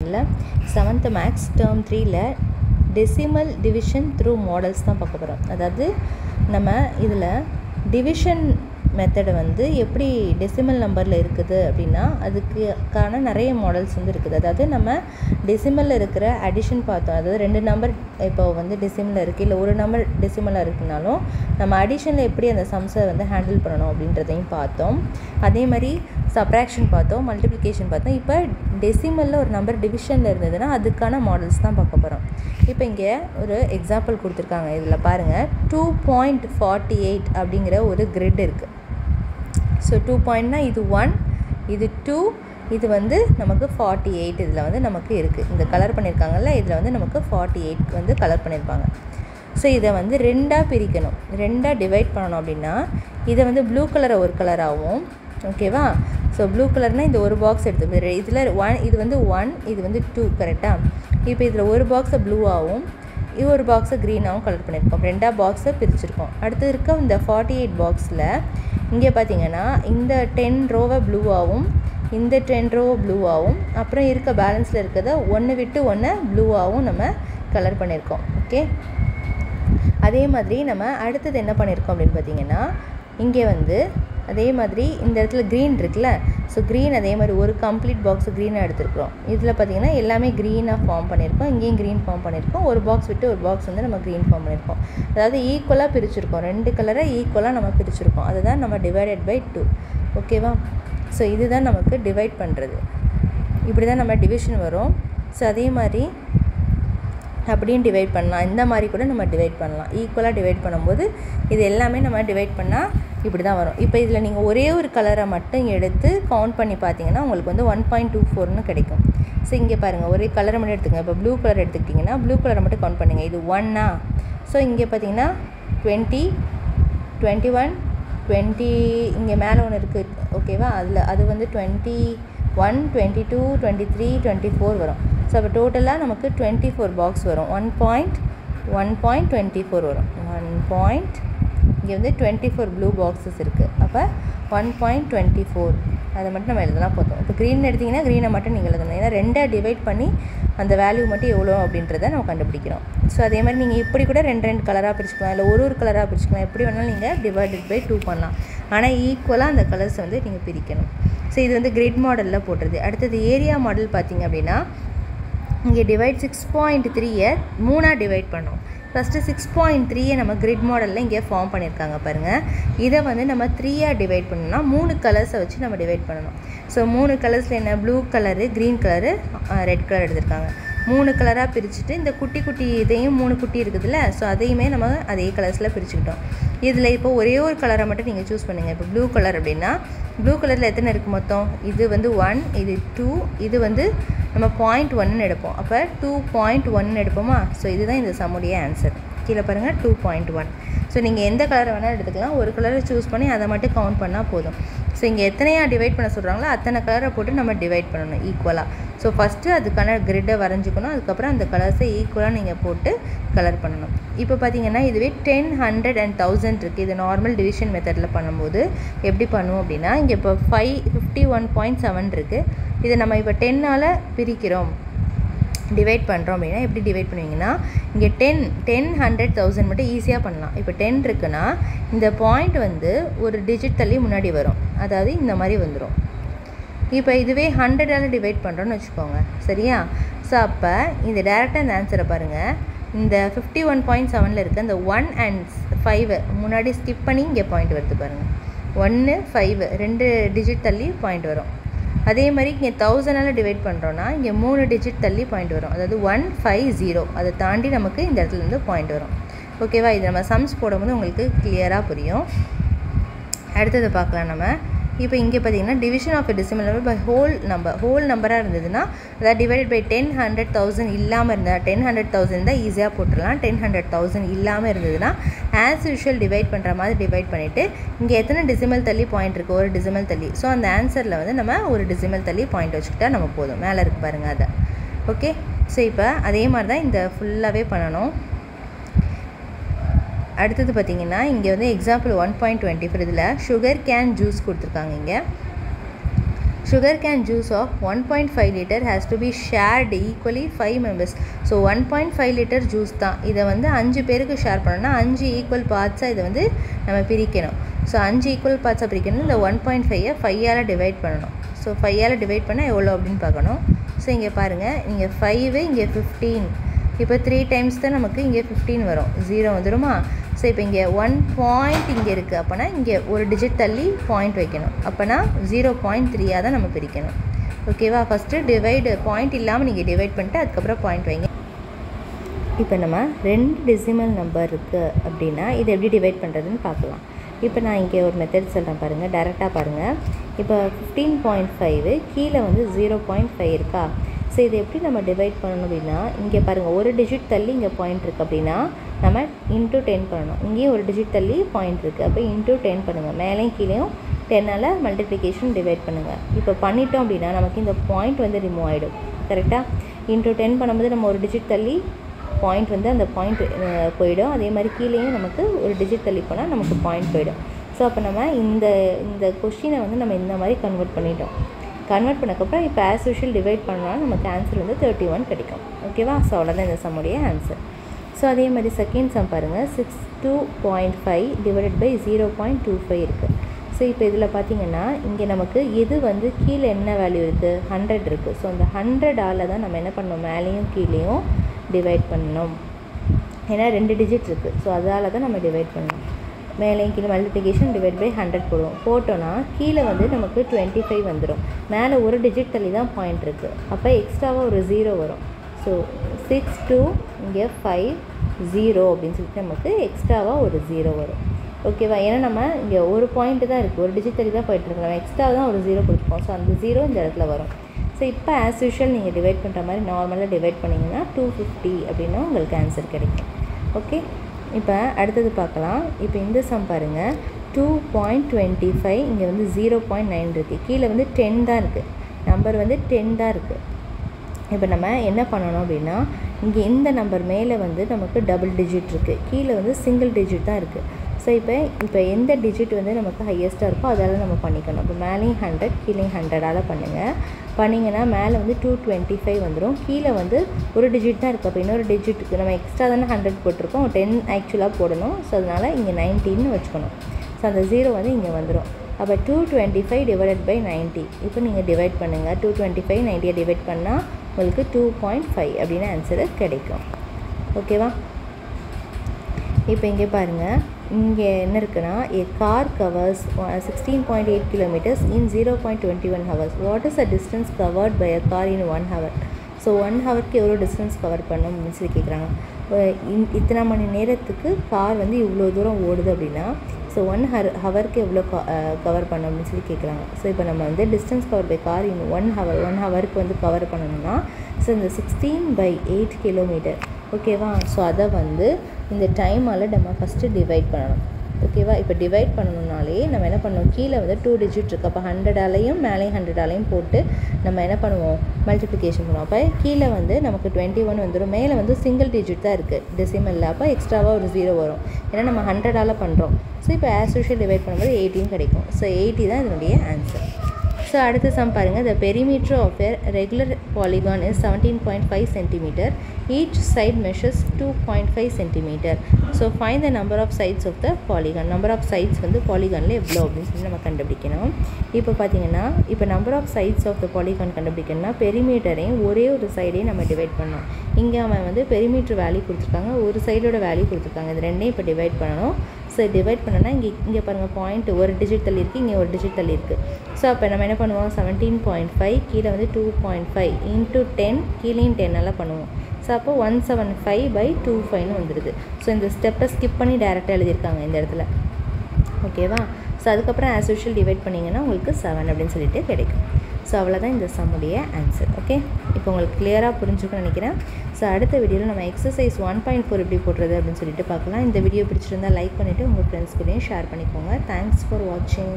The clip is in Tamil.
7th மேக்ஸ் டேர்ம் 3ல டெசிமல் டிவிஷன் த்ரூ மாடல்ஸ் தான் பார்க்க போகிறோம். அதாவது நம்ம இதில் டிவிஷன் மெத்தடை வந்து எப்படி டெசிமல் நம்பரில் இருக்குது அப்படின்னா அதுக்கான நிறைய மாடல்ஸ் வந்து இருக்குது. அதாவது நம்ம டெசிமலில் இருக்கிற அடிஷன் பார்த்தோம். அதாவது 2 நம்பர் இப்போ வந்து டெசிமலில் இருக்குது, இல்லை ஒரு நம்பர் டெசிமலாக இருக்குனாலும் நம்ம அடிஷனில் எப்படி அந்த சம்ஸை வந்து ஹேண்டில் பண்ணணும் அப்படின்றதையும் பார்த்தோம். அதே மாதிரி சப்ராக்ஷன் பார்த்தோம், மல்டிப்ளிகேஷன் பார்த்தோம். இப்போ டெசிமலில் ஒரு நம்பர் டிவிஷனில் இருந்ததுன்னா அதுக்கான மாடல்ஸ் தான் பார்க்க போகிறோம். இப்போ இங்கே ஒரு எக்ஸாம்பிள் கொடுத்துருக்காங்க. இதில் பாருங்கள் 2.48 அப்படிங்கிற ஒரு கிரிட் இருக்குது. ஸோ 2 பாயிண்ட்னா இது 1, இது 2, இது வந்து நமக்கு 48 இதில் வந்து நமக்கு இருக்குது. இந்த கலர் பண்ணியிருக்காங்கல்ல, இதில் வந்து நமக்கு 48 வந்து கலர் பண்ணியிருப்பாங்க. ஸோ இதை வந்து 2ஆக பிரிக்கணும், 2ஆக டிவைட் பண்ணணும். அப்படின்னா இதை வந்து ப்ளூ கலரை ஒரு கலராகவும், ஓகேவா? ஸோ ப்ளூ கலர்னால் இந்த ஒரு பாக்ஸ் எடுத்து இதில் 1, இது வந்து 1, இது வந்து 2, கரெக்டாக? இப்போ இதில் ஒரு பாக்ஸை ப்ளூவாகவும் இது ஒரு பாக்ஸை க்ரீனாகவும் கலர் பண்ணியிருக்கோம். 2ஆக பாக்ஸை பிரிச்சுருக்கோம். அடுத்து இருக்க இந்த 48 பாக்ஸில் இங்கே பார்த்தீங்கன்னா இந்த 10 ரோவை ப்ளூவாகவும், இந்த 10 ரோவை ப்ளூவாகவும், அப்புறம் இருக்க பேலன்ஸில் இருக்கிறத 1 விட்டு 1 ப்ளூவாகவும் நம்ம கலர் பண்ணியிருக்கோம். ஓகே, அதே மாதிரி நம்ம அடுத்தது என்ன பண்ணியிருக்கோம் அப்படின்னு பார்த்தீங்கன்னா இங்கே வந்து அதே மாதிரி இந்த இடத்துல க்ரீன் இருக்குல்ல, ஸோ க்ரீன் அதே மாதிரி ஒரு கம்ப்ளீட் பாக்ஸு க்ரீனாக எடுத்துருக்குறோம். இதில் பார்த்திங்கன்னா எல்லாமே க்ரீனாக ஃபார்ம் பண்ணியிருக்கோம், இங்கேயும் க்ரீன் ஃபார்ம் பண்ணியிருக்கோம். ஒரு பாக்ஸ் விட்டு ஒரு பாக்ஸ் வந்து நம்ம க்ரீன் ஃபார்ம் பண்ணியிருக்கோம். அதாவது ஈக்குவலாக பிரிச்சுருக்கோம், 2 கலரை ஈக்குவலாக நம்ம பிரிச்சுருக்கோம். அதுதான் நம்ம டிவைடட் பை 2. ஓகேவா? ஸோ இதுதான் நமக்கு டிவைட் பண்ணுறது. இப்படி தான் நம்ம டிவிஷன் வரும். ஸோ அதே மாதிரி அப்படியும் டிவைட் பண்ணலாம், இந்த மாதிரி கூட நம்ம டிவைட் பண்ணலாம். ஈக்குவலாக டிவைட் பண்ணும்போது இது எல்லாமே நம்ம டிவைட் பண்ணால் இப்படி தான் வரும். இப்போ இதில் நீங்கள் ஒரே ஒரு கலரை மட்டும் எடுத்து கவுண்ட் பண்ணி பார்த்தீங்கன்னா உங்களுக்கு வந்து 1.24ன்னு கிடைக்கும். ஸோ இங்கே பாருங்கள், ஒரே கலரை மட்டும் எடுத்துங்க. இப்போ ப்ளூ கலர் எடுத்துக்கிட்டிங்கன்னா ப்ளூ கலரை மட்டும் கவுண்ட் பண்ணுங்கள். இது 1ஆ? ஸோ இங்கே பார்த்தீங்கன்னா 20, 21, 20, இங்கே மேலே ஒன்று இருக்குது, ஓகேவா? அது வந்து 21, 22, 23, 24 வரும். ஸோ அப்போ டோட்டலாக நமக்கு 24 பாக்ஸ் வரும். 1.24 வரும். இங்கே வந்து 24 ப்ளூ பாக்ஸஸ் இருக்குது. அப்போ 1.24 அதை மட்டும் நம்ம எழுதலாம் போதும். இப்போ க்ரீன் எடுத்திங்கன்னா க்ரீனை மட்டும் நீங்கள் எழுதணும். ஏன்னா 2ஆக டிவைட் பண்ணி அந்த வேல்யூ மட்டும் எவ்வளோ அப்படின்றத நம்ம கண்டுபிடிக்கிறோம். ஸோ அதே மாதிரி நீங்கள் இப்படி கூட 2 கலராக பிரிச்சுக்கலாம், இல்லை ஒரு கலராக பிரிச்சுக்கலாம். எப்படி வேணாலும் நீங்கள் டிவைடட் பை 2 பண்ணலாம். ஆனால் ஈக்குவலாக அந்த கலர்ஸை வந்து நீங்கள் பிரிக்கணும். ஸோ இது வந்து கிரிட் மாடலில் போடுறது. அடுத்தது ஏரியா மாடல் பார்த்திங்க அப்படின்னா இங்கே டிவைட் 6.3ஐ 3ஆக டிவைட் பண்ணோம். ஃபஸ்ட்டு 6.3ஐ நம்ம கிரிட் மாடலில் இங்கே ஃபார்ம் பண்ணியிருக்காங்க பாருங்கள். இதை வந்து நம்ம 3ஆக டிவைட் பண்ணணும்னா 3 கலர்ஸை வச்சு நம்ம டிவைட் பண்ணணும். ஸோ 3 கலர்ஸில் என்ன, blue colour, green colour, red colour எடுத்திருக்காங்க. 3 கலராக பிரிச்சுட்டு இந்த குட்டி குட்டி இதையும் 3 குட்டி இருக்குதுல்ல, ஸோ அதையுமே நம்ம அதே கலர்ஸில் பிரிச்சுக்கிட்டோம். இதில் இப்போ ஒரே ஒரு கலரை மட்டும் நீங்கள் சூஸ் பண்ணுங்கள். இப்போ ப்ளூ கலர் அப்படின்னா ப்ளூ கலரில் எத்தனை இருக்குது மொத்தம்? இது வந்து 1, இது 2, இது வந்து நம்ம 0.1ன்னு எடுப்போம். அப்போ 2.1 எடுப்போமா? ஸோ இதுதான் இந்த சம்முடைய ஆன்சர். கீழே பாருங்கள் 2.1. ஸோ நீங்கள் எந்த கலரை வேணாலும் எடுத்துக்கலாம், ஒரு கலரை சூஸ் பண்ணி அதை மட்டும் கவுண்ட் பண்ணால் போதும். ஸோ இங்கே எத்தனையாக டிவைட் பண்ண சொல்கிறாங்களோ அத்தனை கலரை போட்டு நம்ம டிவைட் பண்ணணும் ஈக்குவலாக. ஸோ ஃபஸ்ட்டு அதுக்கான கிரிட்டை வரைஞ்சிக்கணும், அதுக்கப்புறம் அந்த கலர்ஸை ஈக்குவலாக நீங்கள் போட்டு கலர் பண்ணணும். இப்போ பார்த்தீங்கன்னா இதுவே 10, 100 and 1000 இருக்குது. இது நார்மல் டிவிஷன் மெத்தடில் பண்ணும்போது எப்படி பண்ணுவோம் அப்படின்னா இங்கே இப்போ 51.7 இருக்குது. இதை நம்ம இப்போ 10ஆல் பிரிக்கிறோம், டிவைட் பண்ணுறோம் அப்படின்னா எப்படி டிவைட் பண்ணுவீங்கன்னா இங்கே 10, 100, 1000 மட்டும் ஈஸியாக பண்ணலாம். இப்போ 10 இருக்குன்னா இந்த பாயிண்ட் வந்து ஒரு டிஜிட் தள்ளி முன்னாடி வரும், அதாவது இந்த மாதிரி வந்துடும். இப்போ இதுவே 100ஆல் டிவைட் பண்ணுறோன்னு வச்சுக்கோங்க, சரியா? ஸோ அப்போ இந்த டேரெக்டாக இந்த ஆன்சரை பாருங்கள். இந்த 51.7ல் இருக்க இந்த 1 and 5 முன்னாடி ஸ்கிப் பண்ணி இங்கே பாயிண்ட் வருது பாருங்கள். 1, 5 2 டிஜிட் தள்ளி பாயிண்ட் வரும். அதே மாதிரி இங்கே 1000ஆல் டிவைட் பண்ணுறோன்னா இங்கே 3 டிஜிட் தள்ளி பாயிண்ட் வரும், அதாவது 150. அதை தாண்டி நமக்கு இந்த இடத்துலேருந்து பாயிண்ட் வரும். ஓகேவா? இது நம்ம சம்ஸ் போடும்போது உங்களுக்கு கிளியராக புரியும். அடுத்தது பார்க்கலாம் நம்ம. இப்போ இங்கே பார்த்தீங்கன்னா division of a decimal number by whole நம்பராக இருந்ததுன்னா, அதாவது டிவைடட் பை 10, 100, 1000 இல்லாமல் இருந்தால் 10, 100, 1000 தான் ஈஸியாக போட்டுடலாம். 10, 100, 1000 இல்லாமல் இருந்ததுன்னா ஆஸ் யூஷுவல் டிவைட் பண்ணுற மாதிரி டிவைட் பண்ணிவிட்டு இங்கே எத்தனை டெசிமல் தள்ளி பாயிண்ட் இருக்குது, ஒரு டெசிமல் தள்ளி. ஸோ அந்த ஆன்சரில் வந்து நம்ம ஒரு டெசிமல் தள்ளி பாயிண்ட் வச்சுக்கிட்டா நம்ம போதும். மேலே இருக்குது பாருங்கள் அதை. ஓகே, ஸோ இப்போ அதே மாதிரி தான் இந்த ஃபுல்லாகவே பண்ணணும். அடுத்தது பார்த்திங்கன்னா இங்கே வந்து எக்ஸாம்பிள் 1.24 இதில் சுகர் கேன் ஜூஸ் கொடுத்துருக்காங்க. இங்கே sugar cane juice of 1.5 liter has to be shared equally 5 members. So 1.5 litre juice தான், இதை வந்து 5 பேருக்கு ஷேர் பண்ணணும்னா 5 ஈக்குவல் பார்ட்ஸாக இதை வந்து நம்ம பிரிக்கணும். ஸோ 5 ஈக்குவல் பார்ட்ஸாக பிரிக்கணும். இந்த 1.5ஐ 5ஆல் டிவைட் பண்ணணும். ஸோ 5ஆல் டிவைட் பண்ணால் எவ்வளோ அப்படின்னு பார்க்கணும். ஸோ இங்கே பாருங்கள், இங்கே 5 இங்கே 15, இப்போ 3 டைம்ஸ் தான் நமக்கு இங்கே 15 வரும், 0 வந்துடுமா. ஸோ இப்போ இங்கே 1 பாயிண்ட் இங்கே இருக்குது, அப்போனா இங்கே ஒரு டிஜிட் தள்ளி பாயிண்ட் வைக்கணும், அப்போனா 0.3ஆக தான் நம்ம பிரிக்கணும். ஓகேவா. ஃபஸ்ட்டு டிவைடு பாயிண்ட் இல்லாமல் நீங்கள் டிவைட் பண்ணிட்டு அதுக்கப்புறம் பாயிண்ட் வைங்க. இப்போ நம்ம 2 டெசிமல் நம்பர் இருக்குது அப்படின்னா இதை எப்படி டிவைட் பண்ணுறதுன்னு பார்க்கலாம். இப்போ நான் இங்கே ஒரு மெத்தட் சொல்கிறேன் பாருங்கள், டேரெக்டாக பாருங்கள். இப்போ 15.5 கீழே வந்து 0.5 இருக்கா. ஸோ இதை எப்படி நம்ம டிவைட் பண்ணணும் அப்படின்னா, இங்கே பாருங்கள் ஒரு டிஜிட் தள்ளி இங்கே பாயிண்ட் இருக்குது அப்படின்னா நம்ம இன்ட்டு 10 பண்ணணும். இங்கேயும் ஒரு டிஜிட் தள்ளி பாயிண்ட் இருக்குது, அப்போ இன்ட்டு 10 பண்ணுங்கள். மேலேயும் கீழேயும் 10ஆல் மல்டிப்ளிகேஷன் டிவைட் பண்ணுங்கள். இப்போ பண்ணிட்டோம் அப்படின்னா நமக்கு இந்த பாயிண்ட் வந்து ரிமூவ் ஆகிடும். கரெக்டாக இன்ட்டு 10 பண்ணும்போது நம்ம ஒரு டிஜிட் தள்ளி பாயிண்ட் வந்து அந்த பாயிண்ட் போயிடும். அதே மாதிரி கீழேயும் நமக்கு ஒரு டிஜிட் தள்ளி போனால் நமக்கு பாயிண்ட் போயிடும். ஸோ அப்போ நம்ம இந்த கொஷினை வந்து நம்ம இந்த மாதிரி கன்வெர்ட் பண்ணிட்டோம். கன்வெர்ட் பண்ணக்கப்புறம் இப்போ ஆஸ் யூஷுவல் டிவைட் பண்ணாலும் நமக்கு ஆன்சர் வந்து 31 கிடைக்கும். ஓகேவா. ஸோ அவ்வளோதான் இந்த சம்முடைய ஆன்சர். ஸோ அதே மாதிரி செகண்ட் சம் பாருங்கள், 62.5 டிவைடட் பை 0.25 இருக்குது. ஸோ இப்போ இதில் பார்த்திங்கன்னா இங்கே நமக்கு எது வந்து கீழே என்ன வேல்யூ இருக்குது, 100 இருக்குது. ஸோ அந்த 100ஆல் தான் நம்ம என்ன பண்ணணும், மேலேயும் கீழேயும் டிவைட் பண்ணணும். ஏன்னா 2 டிஜிட் இருக்குது, ஸோ அதால் தான் நம்ம டிவைட் பண்ணணும். மேலேயும் கீழே மல்டிப்ளிகேஷன் டிவைட் பை 100 போடுவோம். போட்டோன்னா கீழே வந்து நமக்கு 25 வந்துடும். மேலே ஒரு டிஜிட் தள்ளி தான் பாயிண்ட் இருக்குது, அப்போ எக்ஸ்ட்ராவாக ஒரு 0 வரும். ஸோ 6 2 இங்கே 5 0 அப்படின்னு சொல்லிட்டு நமக்கு எக்ஸ்ட்ராவாக ஒரு 0 வரும். ஓகேவா. ஏன்னா நம்ம இங்கே ஒரு பாயிண்ட்டு தான் இருக்குது, ஒரு டிஜிட் தள்ளி தான் போயிட்டுருக்கு, நம்ம எக்ஸ்ட்ரா தான் ஒரு 0 கொடுப்போம். ஸோ அந்த 0 இந்த இடத்துல வரும். ஸோ இப்போ ஆஸ் யூஷுவல் நீங்கள் டிவைட் பண்ணுற மாதிரி நார்மலாக டிவைட் பண்ணிங்கன்னா 250 அப்படின்னா உங்களுக்கு ஆன்சர் கிடைக்கும். ஓகே. இப்போ அடுத்தது பார்க்கலாம். இப்போ இந்த சம் பாருங்கள், 2.25 இங்கே வந்து 0.9 இருக்குது, கீழே வந்து 10 தான் இருக்குது, நம்பர் வந்து 10 தான் இருக்குது. இப்போ நம்ம என்ன பண்ணணும் அப்படின்னா, இங்கே இந்த நம்பர் மேலே வந்து நமக்கு டபுள் டிஜிட் இருக்குது, கீழே வந்து சிங்கிள் டிஜிட் தான் இருக்குது. ஸோ இப்போ எந்த டிஜிட் வந்து நமக்கு ஹையஸ்ட்டாக இருக்கோ அதால் நம்ம பண்ணிக்கணும். இப்போ மேலேயும் 100 கீழேயும் 100ஆல் பண்ணிங்கன்னா மேலே வந்து 225 வந்துடும், கீழே வந்து ஒரு டிஜிட் தான் இருக்குது. அப்போ இன்னொரு டிஜிட்டுக்கு நம்ம எக்ஸ்ட்ரா தானே 100 போட்டிருக்கோம், 10 ஆக்சுவலாக போடணும். ஸோ அதனால் இங்கே 19 வச்சுக்கணும். ஸோ அந்த 0 வந்து இங்கே வந்துடும். அப்போ 225 டிவைடட் பை 90. இப்போ நீங்கள் டிவைட் பண்ணுங்கள், 225 90 டிவைட் பண்ணால் உங்களுக்கு 2.5 அப்படின்னு ஆன்சரு கிடைக்கும். ஓகேவா. இப்போ இங்கே பாருங்கள், இங்கே என்ன இருக்குன்னா, a car covers 16.8 kilometers in 0.21 hours. What is the distance covered by a car in 1 hour? So 1 ஹவருக்கு எவ்வளோ டிஸ்டன்ஸ் கவர் பண்ணணும் அப்படின்னு சொல்லி கேட்குறாங்க. இத்தனை மணி நேரத்துக்கு கார் வந்து இவ்வளோ தூரம் ஓடுது அப்படின்னா ஸோ 1 ஹவருக்கு எவ்வளோ கவர் பண்ணணும் அப்படின்னு சொல்லி கேட்குறாங்க. ஸோ இப்போ நம்ம வந்து distance cover by car in 1 ஹவருக்கு வந்து கவர் பண்ணணும்னா ஸோ இந்த 16/8 கிலோமீட்டர். ஓகேவா. ஸோ அதை வந்து இந்த டைமால் நம்ம ஃபஸ்ட்டு டிவைட் பண்ணணும். ஓகேவா. இப்போ டிவைட் பண்ணணுன்னாலே நம்ம என்ன பண்ணுவோம், கீழே வந்து 2 டிஜிட் இருக்குது, அப்போ 100ஆலையும் மேலேயும் 100ஆலையும் போட்டு நம்ம என்ன பண்ணுவோம், மல்டிப்ளிகேஷன் பண்ணுவோம். அப்போ கீழே வந்து நமக்கு 21 வந்துடும், மேலே வந்து சிங்கிள் டிஜிட் தான் இருக்குது டெசிமலில், அப்போ எக்ஸ்ட்ராவாக ஒரு 0 வரும், ஏன்னா நம்ம 100ஆல் பண்ணுறோம். ஸோ இப்போ ஆஸ் யூஷுவல் டிவைட் பண்ணும்போது 18 கிடைக்கும். ஸோ 80 தான் இதனுடைய ஆன்சர். ஸோ அடுத்த சம் பாருங்கள், the perimeter of a regular polygon is 17.5 cm. Each side measures 2.5 cm. So find the number of sides of the polygon. Number of sides வந்து பாலிகானில் எவ்வளோ அப்படின்னு சொல்லி நம்ம கண்டுபிடிக்கணும். இப்போ பார்த்தீங்கன்னா இப்போ number of sides of the polygon கண்டுபிடிக்கணும்னா பெரிமீட்டரையும் ஒரே ஒரு சைடையும் நம்ம டிவைட் பண்ணணும். இங்கே அவன் வந்து பெரிமீட்டர் வேல்யூ கொடுத்துருக்காங்க, ஒரு சைடோட வேல்யூ கொடுத்துருக்காங்க, இது ரெண்டையும் இப்போ டிவைட் பண்ணணும். ஸோ டிவைட் பண்ணோன்னா இங்கே பாருங்கள் பாயிண்ட் ஒரு டிஜிட் தள்ளி இருக்குது, இங்கே ஒரு டிஜிட் தள்ளி இருக்குது. ஸோ அப்போ நம்ம என்ன பண்ணுவோம், 17.5 கீழே வந்து 2.5 இன்ட்டு 10 கீழேயும் 10 பண்ணுவோம். ஸோ அப்போ 175/25 வந்துடுது. ஸோ இந்த ஸ்டெப்பை ஸ்கிப் பண்ணி டேரெக்டாக எழுதியிருக்காங்க இந்த இடத்துல. ஓகேவா. ஸோ அதுக்கப்புறம் ஆஸ் யூஷுவல் டிவைட் பண்ணிங்கன்னா உங்களுக்கு 7 அப்படின்னு சொல்லிட்டு கிடைக்கும். ஸோ அவ்வளோதான் இந்த சம்முடைய ஆன்சர். ஓகே. இப்போ உங்களுக்கு கிளியராக புரிஞ்சுக்கணும்னு நினைக்கிறேன். ஸோ அடுத்த வீடியோவில் நம்ம எக்ஸசைஸ் 1.4 எப்படி போடுறது அப்படின்னு சொல்லிட்டு பார்க்கலாம். இந்த வீடியோ பிடிச்சிருந்தால் லைக் பண்ணிவிட்டு உங்கள் ஃப்ரெண்ட்ஸ் கூடயும் ஷேர் பண்ணிக்கோங்க. தேங்க்ஸ் ஃபார் வாட்சிங்.